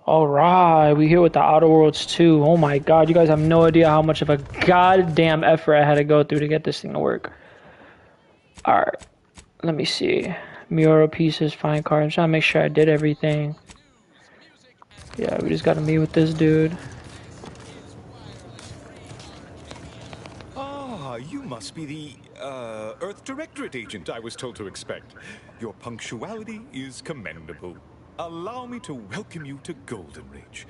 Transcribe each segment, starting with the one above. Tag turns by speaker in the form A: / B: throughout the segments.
A: Alright, we here with the Outerworlds 2. Oh my god, you guys have no idea how much of a goddamn effort I had to go through to get this thing to work. Alright, let me see. Mural pieces, find cards. I'm trying to make sure I did everything. Yeah, we just gotta meet with this dude.
B: Ah, you must be the, Earth Directorate agent I was told to expect. Your punctuality is commendable. Allow me to welcome you to Golden Ridge.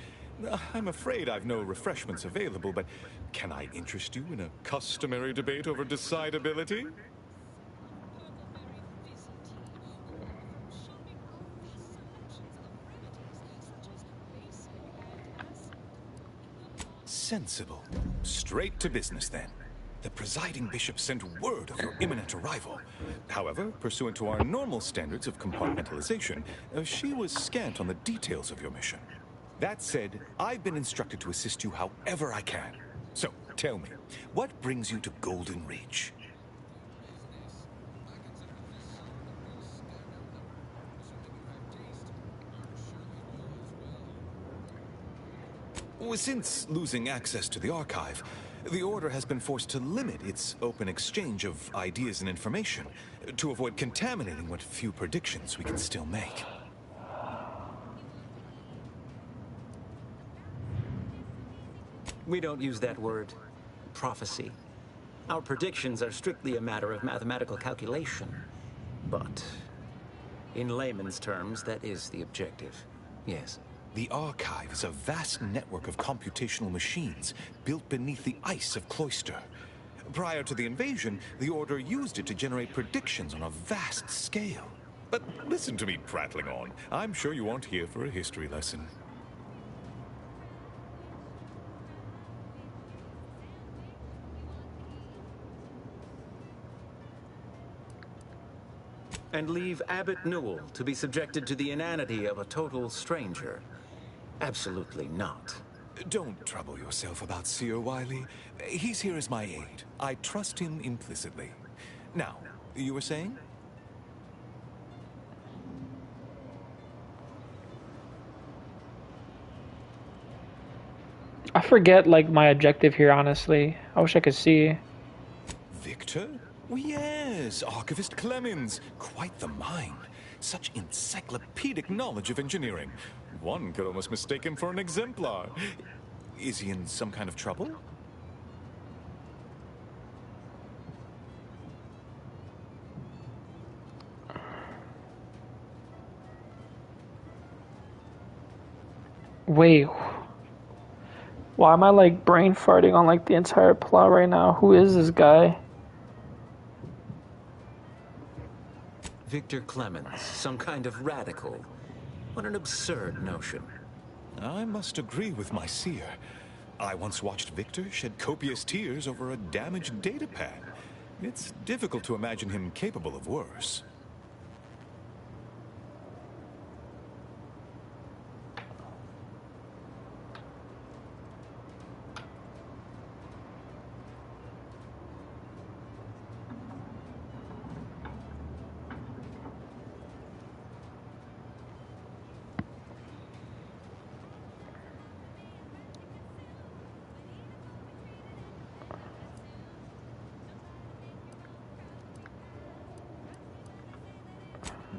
B: I'm afraid I've no refreshments available, but can I interest you in a customary debate over decidability? Sensible. Straight to business, then. The presiding bishop sent word of your imminent arrival. However, pursuant to our normal standards of compartmentalization, she was scant on the details of your mission. That said, I've been instructed to assist you however I can. So, tell me, what brings you to Golden Ridge? Since losing access to the archive, the Order has been forced to limit its open exchange of ideas and information to avoid contaminating what few predictions we can still make.
C: We don't use that word, prophecy. Our predictions are strictly a matter of mathematical calculation. But, in layman's terms, that is the objective. Yes.
B: The archive is a vast network of computational machines built beneath the ice of Cloister. Prior to the invasion, the Order used it to generate predictions on a vast scale. But listen to me prattling on. I'm sure you aren't here for a history lesson.
C: And leave Abbot Newell to be subjected to the inanity of a total stranger. Absolutely not.
B: Don't trouble yourself about Seer Wiley. He's here as my aide. I trust him implicitly. Now, you were saying?
A: I forget, like, my objective here, honestly. I wish I could see.
B: Victor? Oh, yes, Archivist Clemens. Quite the mind. Such encyclopedic knowledge of engineering. One could almost mistake him for an exemplar. Is he in some kind of trouble?
A: Wait. Why am I, like, brain farting on, like, the entire plot right now? Who is this guy?
C: Victor Clemens, some kind of radical. What an absurd notion.
B: I must agree with my seer. I once watched Victor shed copious tears over a damaged datapad. It's difficult to imagine him capable of worse.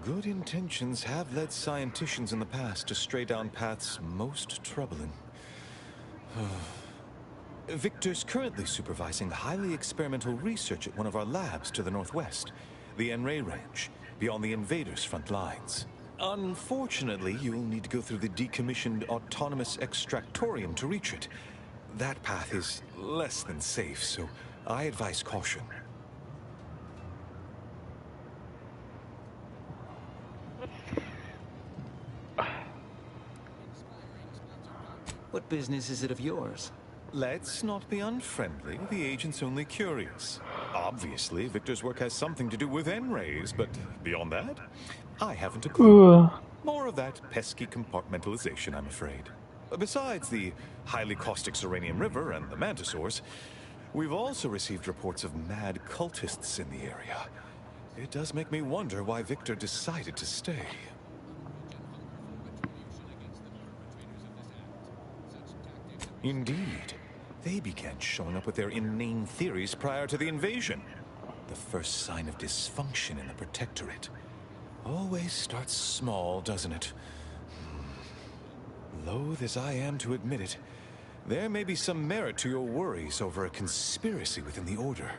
B: Good intentions have led scienticians in the past to stray down paths most troubling. Victor's currently supervising highly experimental research at one of our labs to the northwest, the Enray Range, beyond the invaders' front lines. Unfortunately, you'll need to go through the decommissioned autonomous extractorium to reach it. That path is less than safe, so I advise caution.
C: What business is it of yours?
B: Let's not be unfriendly. The agent's only curious. Obviously, Victor's work has something to do with N-rays, but beyond that, I haven't a clue. More of that pesky compartmentalization, I'm afraid. Besides the highly caustic Serenium River and the Mantisaurs, we've also received reports of mad cultists in the area. It does make me wonder why Victor decided to stay. Indeed. They began showing up with their inane theories prior to the invasion. The first sign of dysfunction in the Protectorate. Always starts small, doesn't it? Loath as I am to admit it, there may be some merit to your worries over a conspiracy within the Order.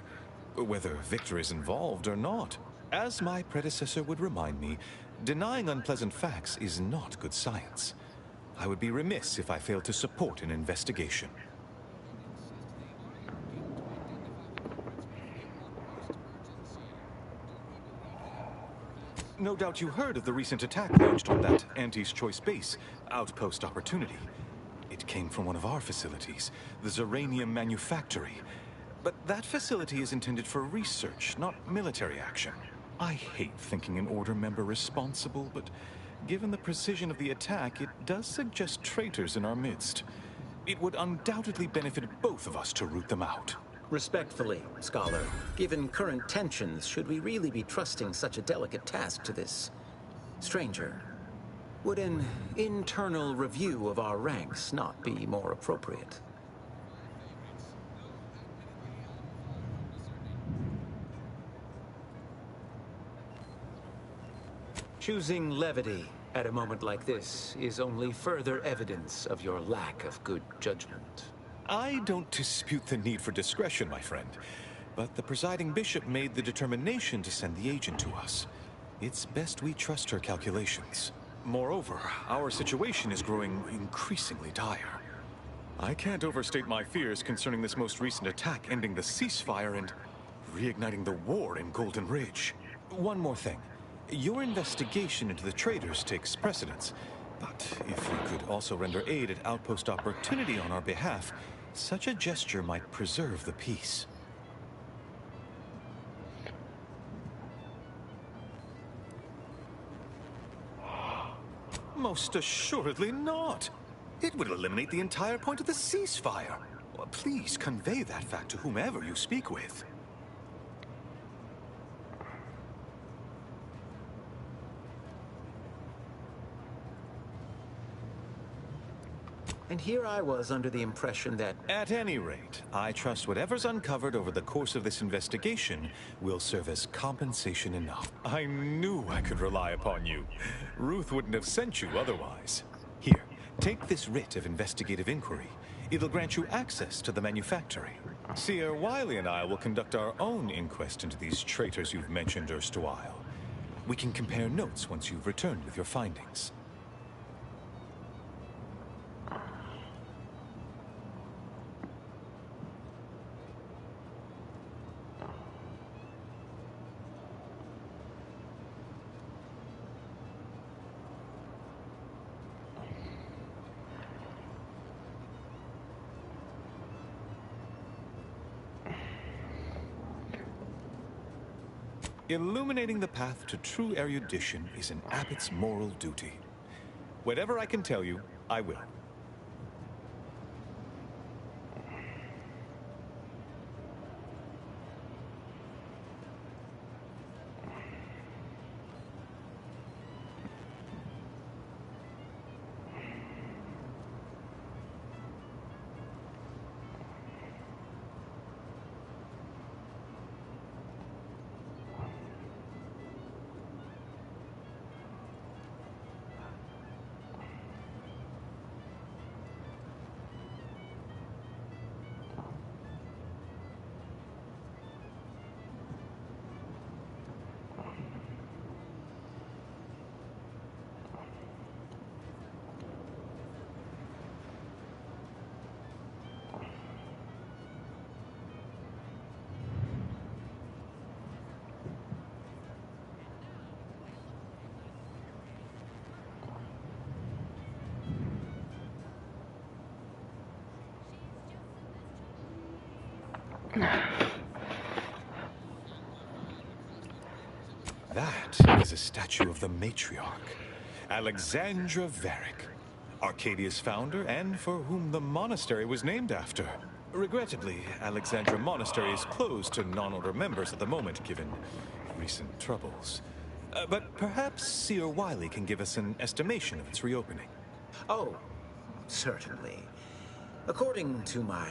B: Whether Victor is involved or not. As my predecessor would remind me, denying unpleasant facts is not good science. I would be remiss if I failed to support an investigation. No doubt you heard of the recent attack launched on that Anti's Choice base, Outpost Opportunity. It came from one of our facilities, the Zeranium Manufactory. But that facility is intended for research, not military action. I hate thinking an Order member responsible, but given the precision of the attack, it does suggest traitors in our midst. It would undoubtedly benefit both of us to root them out.
C: Respectfully, Scholar, given current tensions, should we really be trusting such a delicate task to this stranger? Would an internal review of our ranks not be more appropriate? Choosing levity at a moment like this is only further evidence of your lack of good judgment.
B: I don't dispute the need for discretion, my friend. But the presiding bishop made the determination to send the agent to us. It's best we trust her calculations. Moreover, our situation is growing increasingly dire. I can't overstate my fears concerning this most recent attack ending the ceasefire and reigniting the war in Golden Ridge. One more thing. Your investigation into the traitors takes precedence. But if you could also render aid at Outpost Opportunity on our behalf, such a gesture might preserve the peace. Most assuredly not. It would eliminate the entire point of the ceasefire. Well, please convey that fact to whomever you speak with.
C: And here I was under the impression that...
B: At any rate, I trust whatever's uncovered over the course of this investigation will serve as compensation enough. I knew I could rely upon you. Ruth wouldn't have sent you otherwise. Here, take this writ of investigative inquiry. It'll grant you access to the manufactory. Seer Wiley and I will conduct our own inquest into these traitors you've mentioned erstwhile. We can compare notes once you've returned with your findings. Illuminating the path to true erudition is an abbot's moral duty. Whatever I can tell you, I will. That is a statue of the matriarch, Alexandra Varick, Arcadia's founder and for whom the monastery was named after. Regrettably, Alexandra Monastery is closed to non-order members at the moment, given recent troubles. But perhaps Seer Wiley can give us an estimation of its reopening.
C: Oh, certainly. According to my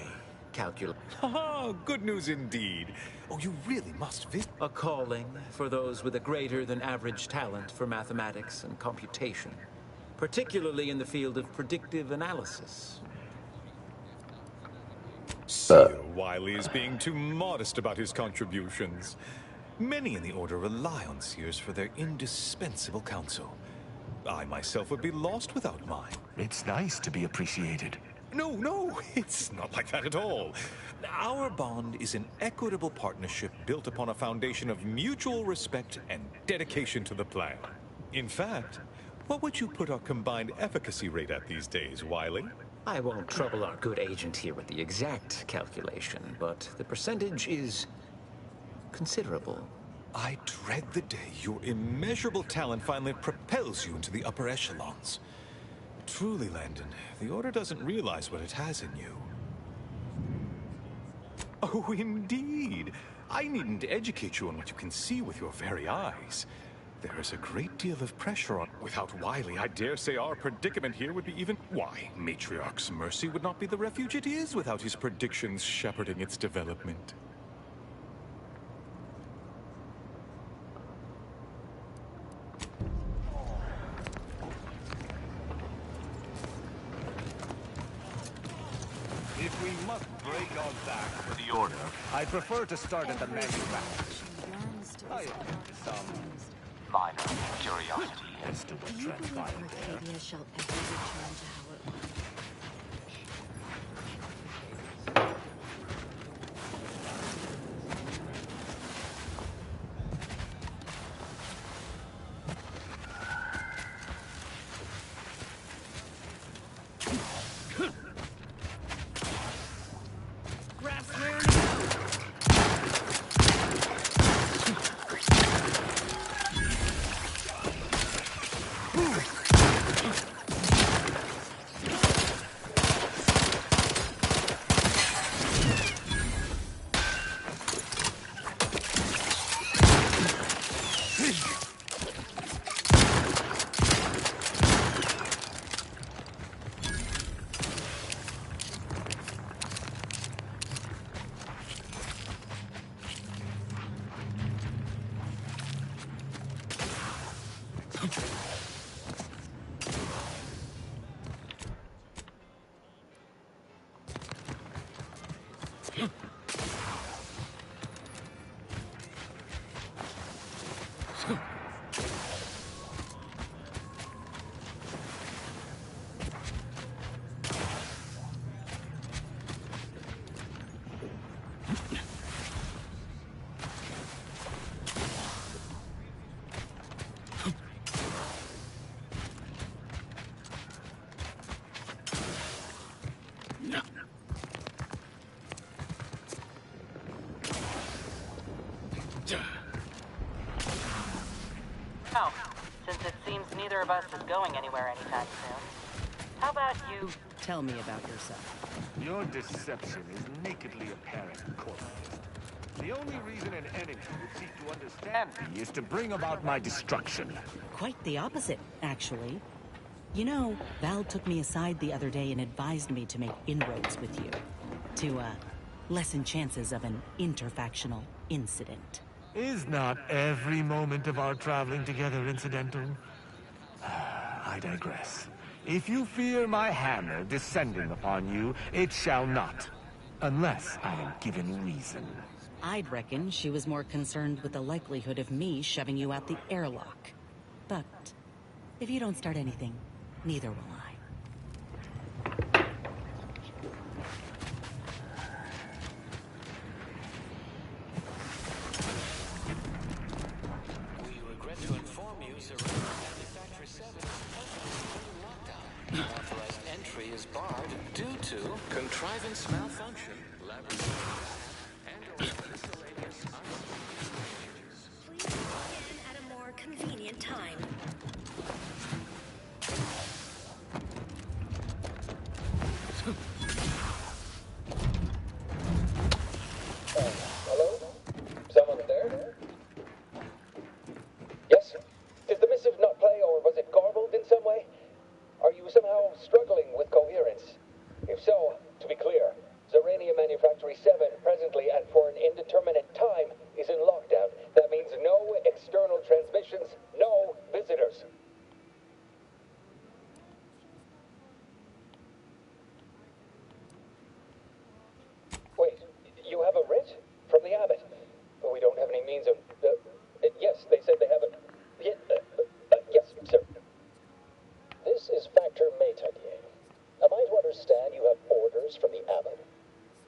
C: calculation,
B: Haha, good news indeed. Oh, you really must visit.
C: a calling for those with a greater than average talent for mathematics and computation, particularly in the field of predictive analysis.
B: Seer Wiley is being too modest about his contributions. Many in the Order rely on Seers for their indispensable counsel. I myself would be lost without mine.
D: It's nice to be appreciated.
B: No, it's not like that at all. Our bond is an equitable partnership built upon a foundation of mutual respect and dedication to the plan. In fact, what would you put our combined efficacy rate at these days, Wiley?
C: I won't trouble our good agent here with the exact calculation, but the percentage is considerable.
B: I dread the day your immeasurable talent finally propels you into the upper echelons. Truly, Landon, the Order doesn't realize what it has in you. Oh, indeed. I needn't educate you on what you can see with your very eyes. There is a great deal of pressure on... Without Wiley, I dare say our predicament here would be even... Why, Matriarch's Mercy would not be the refuge it is without his predictions shepherding its development.
D: If we must break our back for the Order, I prefer to start at the manufacturers. I have some minor curiosity as to what transpired there.
E: Arcadia shall ever return to how it was.
F: Now, since it seems neither of us is going anywhere anytime soon, how about you
E: Tell me about yourself.
D: Your deception is nakedly apparent, Corpus. The only reason an enemy would seek to understand me is to bring about my destruction.
E: Quite the opposite, actually. You know, Val took me aside the other day and advised me to make inroads with you. To, lessen chances of an interfactional incident.
D: Is not every moment of our traveling together incidental? I digress. If you fear my hammer descending upon you, it shall not. Unless I am given reason.
E: I'd reckon she was more concerned with the likelihood of me shoving you out the airlock. But if you don't start anything, neither will I.
G: We regret to inform you, Sir, Manufacturer 7 is unauthorized entry is barred due to contrivance malfunction, laboratory and/or miscellaneous
H: Please begin at a more convenient time.
I: Hello? Someone there? Yes? Did the missive not play, or was it garbled in some way? Are you somehow struggling with coherence? If so, To be clear, Zeranium Manufactory 7 presently and for an indeterminate time is in lockdown. That means no external transmissions, no visitors. Wait, you have a writ? From the abbot? We don't have any means of... yes, they said they have a... yes, sir.
J: This is Factor Métayer. Am I to understand you have orders from the abbot?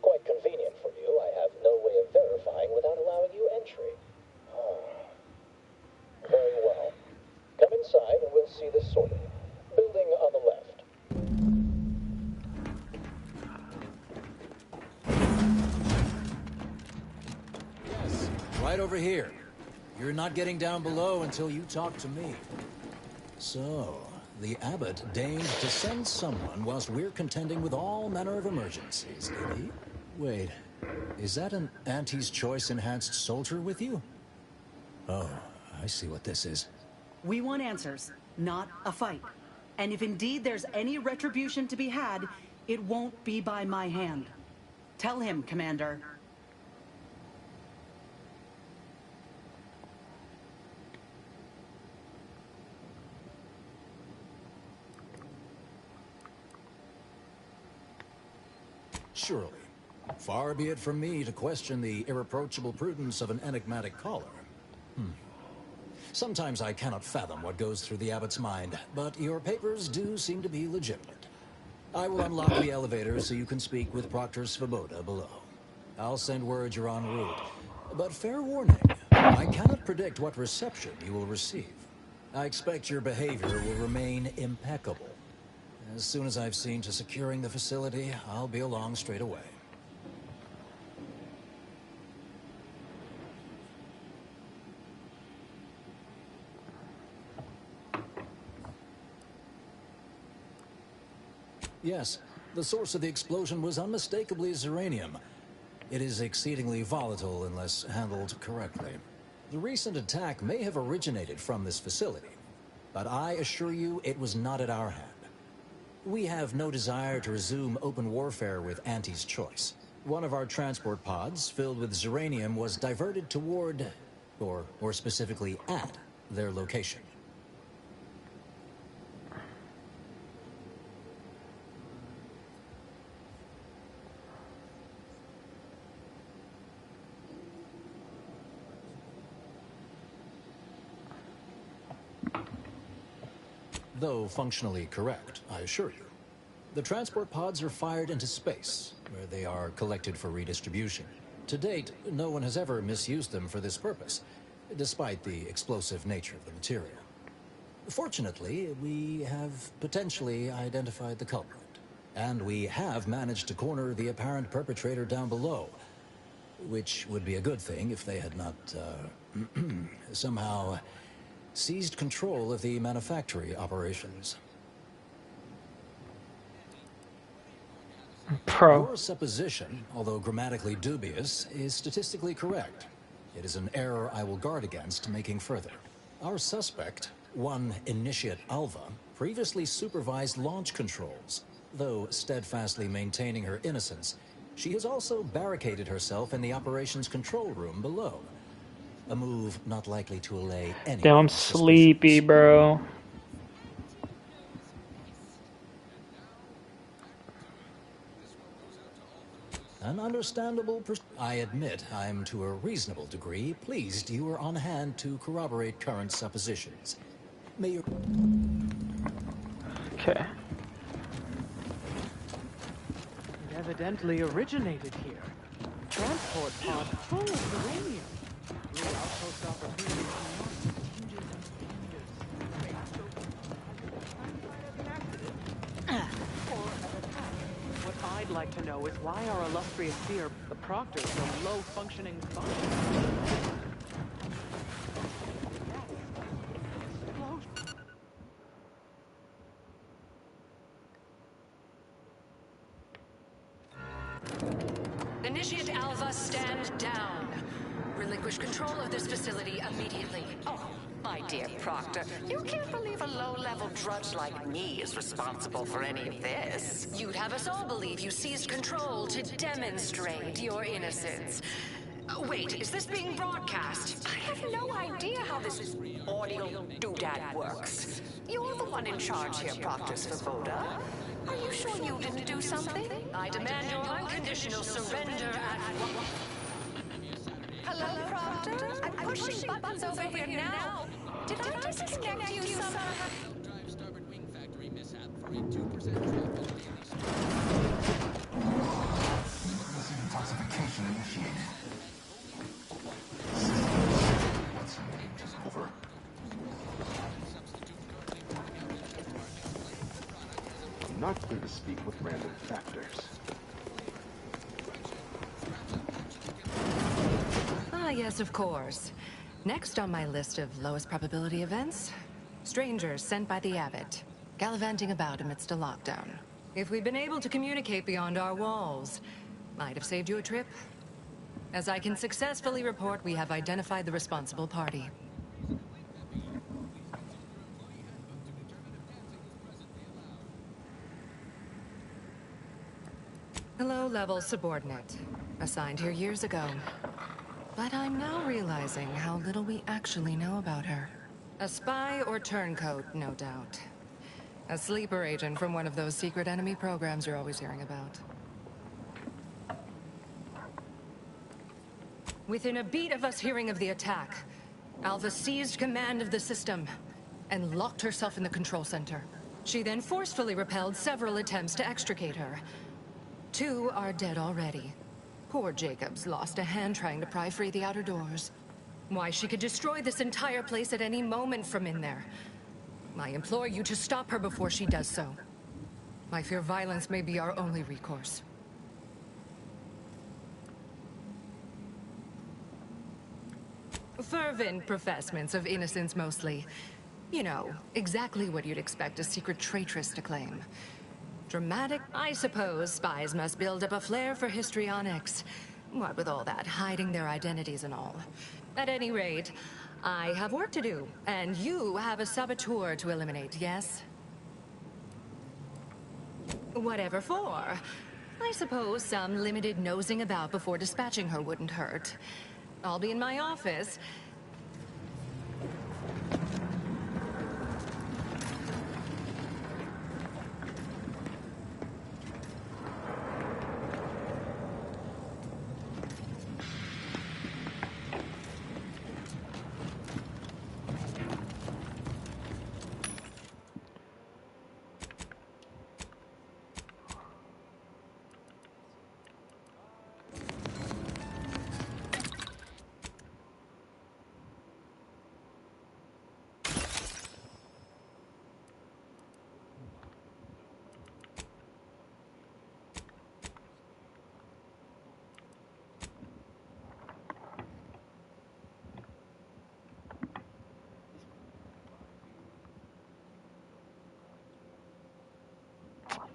J: Quite convenient for you. I have no way of verifying without allowing you entry. Very well. Come inside and we'll see this sorted. Building on the left.
K: Yes, right over here. You're not getting down below until you talk to me. So, the abbot deigned to send someone whilst we're contending with all manner of emergencies, did he? Wait, is that an Auntie's Choice enhanced soldier with you? Oh, I see what this is.
E: We want answers, not a fight. And if indeed there's any retribution to be had, it won't be by my hand. Tell him, Commander.
K: Surely. Far be it from me to question the irreproachable prudence of an enigmatic caller. Sometimes I cannot fathom what goes through the abbot's mind, but your papers do seem to be legitimate. I will unlock the elevator so you can speak with Proctor Svoboda below. I'll send word you're en route. But fair warning, I cannot predict what reception you will receive. I expect your behavior will remain impeccable. As soon as I've seen to securing the facility, I'll be along straight away. Yes, the source of the explosion was unmistakably Zeranium. It is exceedingly volatile unless handled correctly. The recent attack may have originated from this facility, but I assure you it was not at our hand. We have no desire to resume open warfare with Auntie's Choice. One of our transport pods, filled with Zeranium, was diverted toward, or more specifically at, their location. Though functionally correct, I assure you. The transport pods are fired into space, where they are collected for redistribution. To date, no one has ever misused them for this purpose, despite the explosive nature of the material. Fortunately, we have potentially identified the culprit, and we have managed to corner the apparent perpetrator down below, which would be a good thing if they had not, somehow seized control of the manufactory operations. Your supposition, although grammatically dubious, is statistically correct. It is an error I will guard against making further. Our suspect, one Initiate Alva, previously supervised launch controls. Though steadfastly maintaining her innocence, she has also barricaded herself in the operations control room below. A move not likely to allay any.
A: Damn, I'm sleepy, bro.
K: An understandable I admit I'm to a reasonable degree pleased you were on hand to corroborate current suppositions. May you...
A: Okay.
L: It evidently originated here. Transport pod full of uranium. Real outpost opportunities What I'd like to know is why our illustrious seer, the Proctor, is a low-functioning function.
M: Initiate Alva, stand down. Relinquish control of this facility immediately. Oh, My dear Proctor, you can't believe a low-level drudge like me is responsible for any of this. You'd have us all believe you seized control to demonstrate your innocence. Wait, is this being broadcast? I have no idea how this audio doodad works. You're the one in charge here, Proctor Svoboda. Are you sure you didn't do something? I demand your unconditional surrender at once. Hello, Proctor? I'm pushing buttons over here now. Did I disconnect you somehow?
G: Drive starboard wing factory mishap for a 2% drop in daily
N: Detoxification initiated. What's your name just over? I'm not here to speak with random factors.
O: Ah, yes, of course. Next on my list of lowest probability events, strangers sent by the Abbot, gallivanting about amidst a lockdown. If we'd been able to communicate beyond our walls, might have saved you a trip. As I can successfully report, we have identified the responsible party. Low-level subordinate, assigned here years ago. But I'm now realizing how little we actually know about her. A spy or turncoat, no doubt. A sleeper agent from one of those secret enemy programs you're always hearing about. Within a beat of us hearing of the attack, Alpha seized command of the system and locked herself in the control center. She then forcefully repelled several attempts to extricate her. 2 are dead already. Poor Jacobs lost a hand trying to pry free the outer doors. Why, she could destroy this entire place at any moment from in there. I implore you to stop her before she does so. I fear violence may be our only recourse. Fervent professements of innocence mostly. You know, exactly what you'd expect a secret traitress to claim. Dramatic, I suppose. Spies must build up a flair for histrionics. What with all that, hiding their identities and all. At any rate, I have work to do, and you have a saboteur to eliminate, yes? Whatever for. I suppose some limited nosing about before dispatching her wouldn't hurt. I'll be in my office.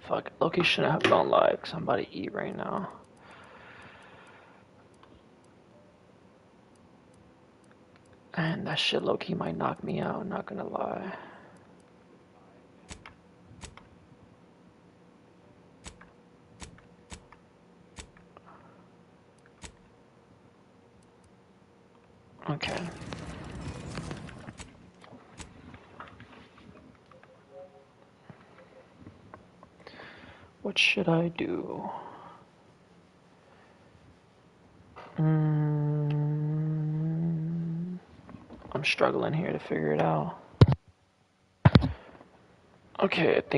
A: Fuck, Loki shouldn't have gone live because I'm about to eat right now. And that shit Loki might knock me out, not gonna lie. Okay. What should I do? I'm struggling here to figure it out. Okay, I think